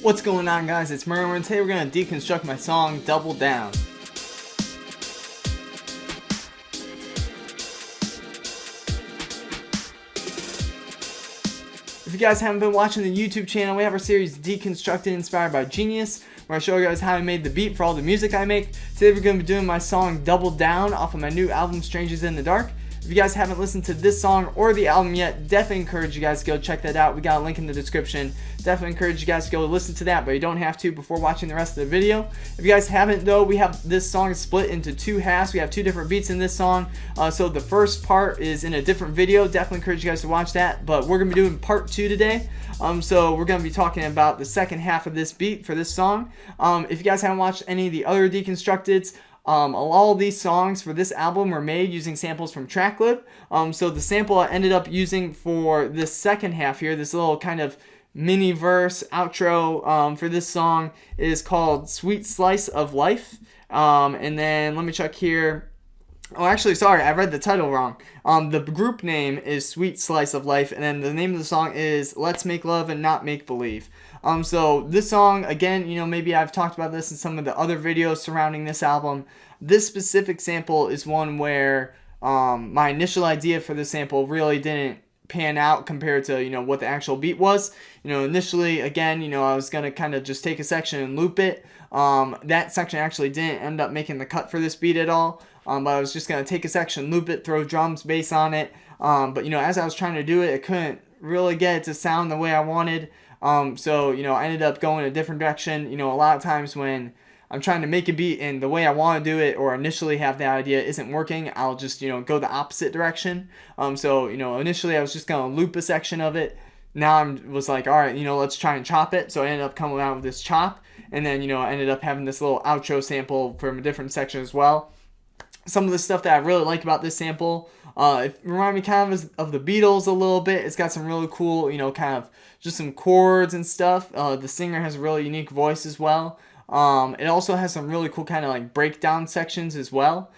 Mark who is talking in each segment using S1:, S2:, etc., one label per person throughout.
S1: What's going on, guys? It's Mirwin. Today we're going to deconstruct my song Double Down. If you guys haven't been watching the YouTube channel, we have our series Deconstructed inspired by Genius, where I show you guys how I made the beat for all the music I make. Today we're going to be doing my song Double Down off of my new album Strangers in the Dark. If you guys haven't listened to this song or the album yet, definitely encourage you guys to go check that out. We got a link in the description. Definitely encourage you guys to go listen to that, but you don't have to before watching the rest of the video. If you guys haven't though, we have this song split into two halves. We have two different beats in this song. So the first part is in a different video. Definitely encourage you guys to watch that, but we're going to be doing part 2 today. So we're going to be talking about the second half of this beat for this song. If you guys haven't watched any of the other Deconstructeds, all of these songs for this album were made using samples from TRYIN. So the sample I ended up using for this second half here, this little kind of mini verse outro for this song is called Sweet Slice of Life. And then let me check here. Oh, actually, sorry, I read the title wrong. The group name is Sweet Slice of Life, and then the name of the song is Let's Make Love and Not Make Believe. So this song, again, maybe I've talked about this in some of the other videos surrounding this album. This specific sample is one where my initial idea for the sample really didn't pan out compared to, what the actual beat was. Initially, again, I was going to kind of just take a section and loop it. That section actually didn't end up making the cut for this beat at all. But I was just going to take a section, loop it, throw drums, bass on it. But, as I was trying to do it, I couldn't really get it to sound the way I wanted. So, I ended up going a different direction. A lot of times when I'm trying to make a beat and the way I want to do it or initially have the idea isn't working, I'll just, go the opposite direction. So, initially I was just going to loop a section of it. Now I was like, all right, let's try and chop it. So I ended up coming out with this chop. And then, I ended up having this little outro sample from a different section as well. Some of the stuff that I really like about this sample, it reminded me kind of the Beatles a little bit. It's got some really cool, kind of just some chords and stuff. The singer has a really unique voice as well. It also has some really cool kind of like breakdown sections as well.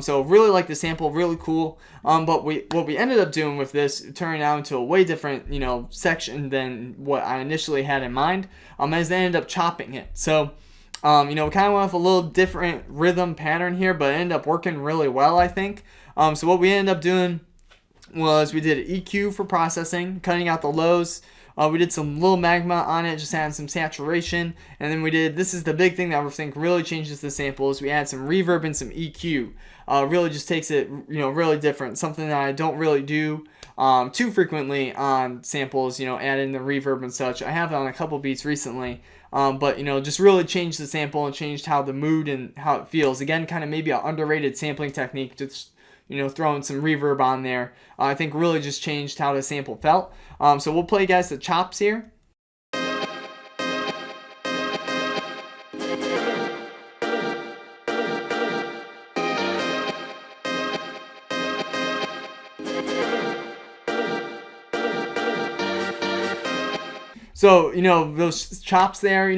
S1: So really like the sample, really cool. But what we ended up doing with this, turning out into a way different, section than what I initially had in mind, as they ended up chopping it. So, we kind of went with a little different rhythm pattern here, but it ended up working really well, I think. So what we ended up doing was we did EQ for processing, cutting out the lows. We did some little magma on it, just adding some saturation. And then this is the big thing that I think really changes the sample, is we add some reverb and some EQ. Really just takes it, really different. Something that I don't really do too frequently on samples, adding the reverb and such. I have it on a couple beats recently. But, just really changed the sample and changed how the mood and how it feels. Again, kind of maybe an underrated sampling technique, just, throwing some reverb on there. I think really just changed how the sample felt. So we'll play you guys the chops here. So, those chops there,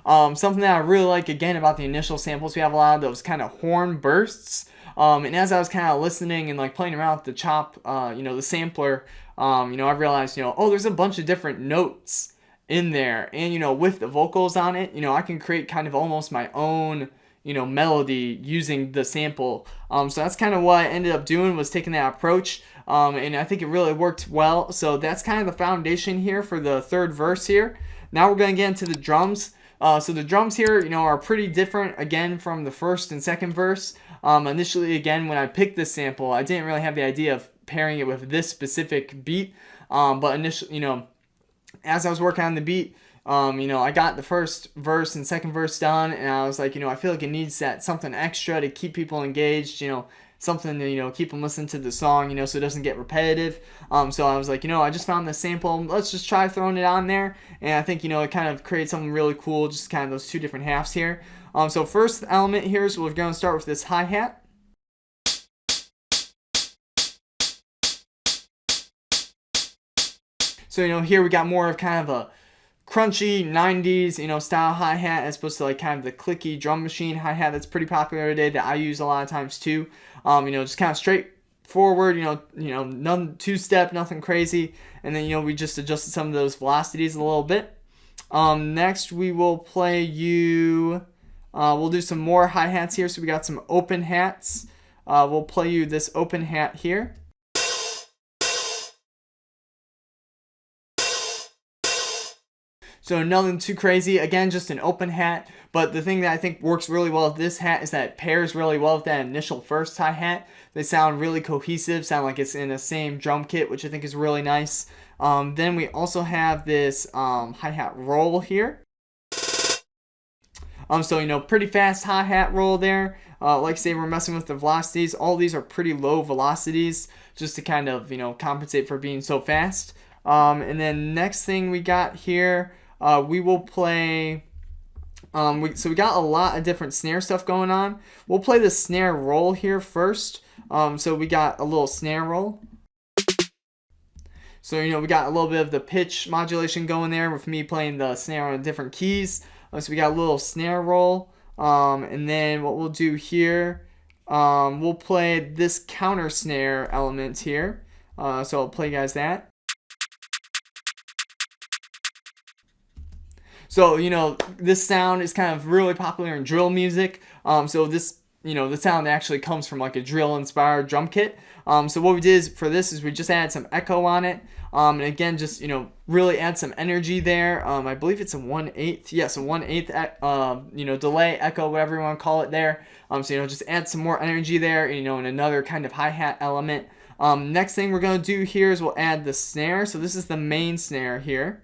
S1: something that I really like, again, about the initial samples, we have a lot of those kind of horn bursts. And as I was kind of listening and like playing around with the chop, the sampler, I realized, oh, there's a bunch of different notes in there. And, with the vocals on it, I can create kind of almost my own, melody using the sample. So that's kind of what I ended up doing, was taking that approach. And I think it really worked well. So that's kind of the foundation here for the third verse here. Now we're going to get into the drums. So the drums here, are pretty different, again, from the first and second verse. Initially, again, when I picked this sample, I didn't really have the idea of pairing it with this specific beat. But initially, as I was working on the beat, I got the first verse and second verse done, and I was like, I feel like it needs something extra to keep people engaged, something to, keep them listening to the song, so it doesn't get repetitive. So I was like, I just found this sample, let's just try throwing it on there. And I think, it kind of creates something really cool, just kind of those two different halves here. So first element here is we're going to start with this hi-hat. So, here we got more of kind of a crunchy 90s, style hi-hat, as opposed to like kind of the clicky drum machine hi-hat that's pretty popular today that I use a lot of times too. Just kind of straightforward, none two-step, nothing crazy. And then, we just adjusted some of those velocities a little bit. Next we will play you, we'll do some more hi-hats here. So we got some open hats. We'll play you this open hat here. So nothing too crazy. Again, just an open hat. But the thing that I think works really well with this hat is that it pairs really well with that initial first hi-hat. They sound really cohesive, sound like it's in the same drum kit, which I think is really nice. Then we also have this hi-hat roll here. So, pretty fast hi-hat roll there. Like I say, we're messing with the velocities. All these are pretty low velocities just to kind of, compensate for being so fast. And then next thing we got here, we will play, so we got a lot of different snare stuff going on. We'll play the snare roll here first. So we got a little snare roll. So, we got a little bit of the pitch modulation going there with me playing the snare on different keys. So we got a little snare roll. And then what we'll do here, we'll play this counter snare element here. So I'll play you guys that. So, this sound is kind of really popular in drill music. So this, the sound actually comes from like a drill-inspired drum kit. So what we did for this is we just added some echo on it. And again, just, really add some energy there. I believe it's a 1/8. Yes, a 1/8, delay, echo, whatever you want to call it there. So, just add some more energy there, and another kind of hi-hat element. Next thing we're going to do here is we'll add the snare. So this is the main snare here.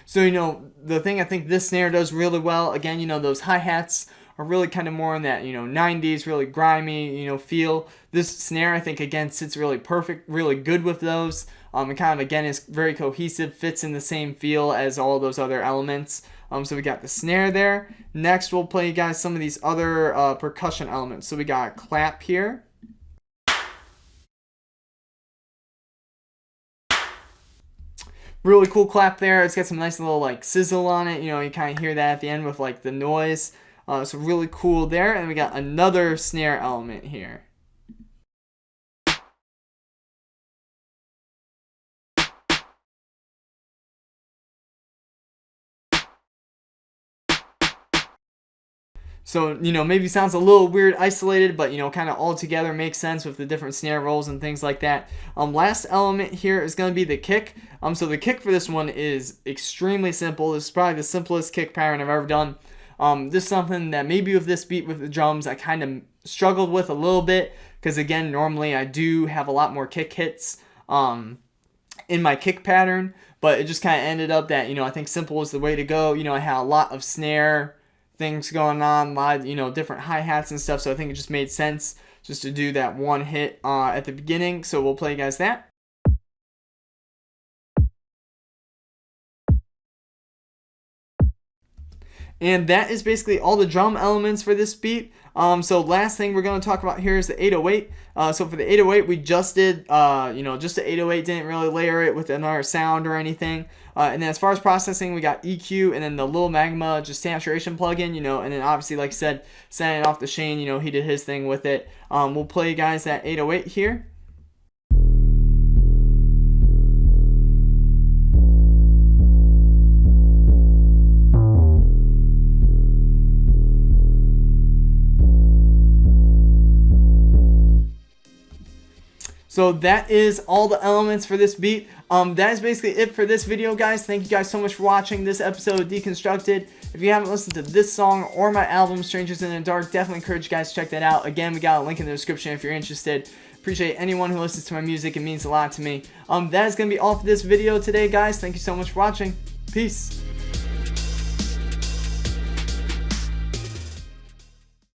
S1: So, the thing I think this snare does really well, again, those hi-hats are really kind of more in that, 90s, really grimy, feel. This snare, I think, again, sits really perfect, really good with those. And kind of, again, is very cohesive, fits in the same feel as all those other elements. So we got the snare there. Next, we'll play you guys some of these other percussion elements. So we got a clap here. Really cool clap there. It's got some nice little like sizzle on it. You kind of hear that at the end with like the noise. So really cool there. And we got another snare element here. So, maybe sounds a little weird isolated, but, kind of all together makes sense with the different snare rolls and things like that. Last element here is going to be the kick. So the kick for this one is extremely simple. This is probably the simplest kick pattern I've ever done. This is something that maybe with this beat with the drums I kind of struggled with a little bit, because again, normally I do have a lot more kick hits in my kick pattern, but it just kind of ended up that, I think simple was the way to go. I had a lot of snare things going on, a lot of, different hi-hats and stuff, so I think it just made sense just to do that one hit at the beginning. So we'll play you guys that. And that is basically all the drum elements for this beat. So last thing we're going to talk about here is the 808. So for the 808, we just did, just the 808, didn't really layer it with another sound or anything. And then as far as processing, we got EQ and then the Lil Magma just saturation plugin, and then obviously, like I said, sending it off to Shane, he did his thing with it. We'll play you guys that 808 here. So that is all the elements for this beat. That is basically it for this video, guys. Thank you guys so much for watching this episode of Deconstructed. If you haven't listened to this song or my album, Strangers in the Dark, definitely encourage you guys to check that out. Again, we got a link in the description if you're interested. Appreciate anyone who listens to my music. It means a lot to me. That is going to be all for this video today, guys. Thank you so much for watching. Peace.